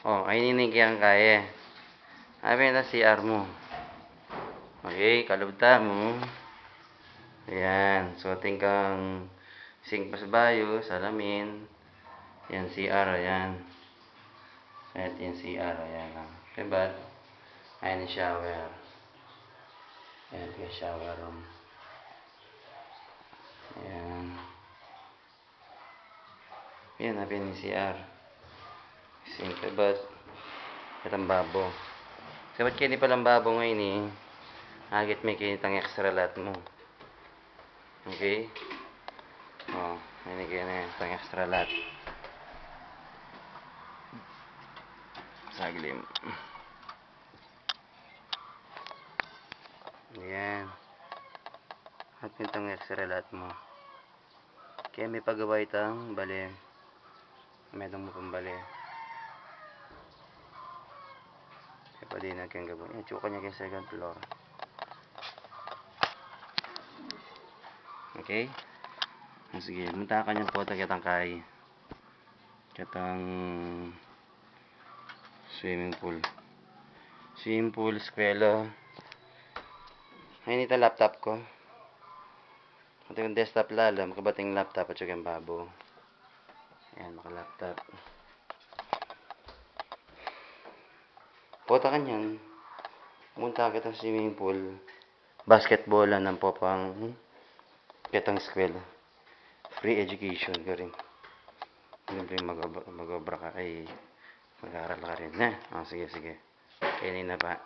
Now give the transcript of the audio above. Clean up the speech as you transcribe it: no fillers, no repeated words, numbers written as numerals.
Oh, ay ninikiyang kaya. Sabi na CR mo. Okay, kalubta mo. Ayan, suotin kang sink pasbayo, salamin. Ayan, CR, ayan. At yung CR, ayan lang. Diba? Ayan yung shower. Ayan yung shower room. Ayan. Ayan, natin yung CR. Sink, diba? Itang babo. So, ba't kaya di palang babo ngayon eh? Agit may kinitang extra lot mo. Okay? Oh, may kaya na yung extra lot. Saglim. Ayan. At itong extra lot mo. Kaya may pagawa itang bali. May itong mo pambali. Kaya pa din natin gawin. Ayan, tsuka niya kaya second floor. Okay? Sige, munta ka niyang po kitang kay. Kitang swimming pool. Swimming pool, eskwela. Ayun ito laptop ko. Ito yung desktop lala, makabating laptop at saka yung babo. Ayan, maka-laptop. Punta ka niyan. Pumunta ka sa swimming pool. Basketballan ng popang kitang eskwela. Free education ka rin. Siyempre mag-obra ka ay mag-aaral ka rin. Sige, sige. Kainin na pa.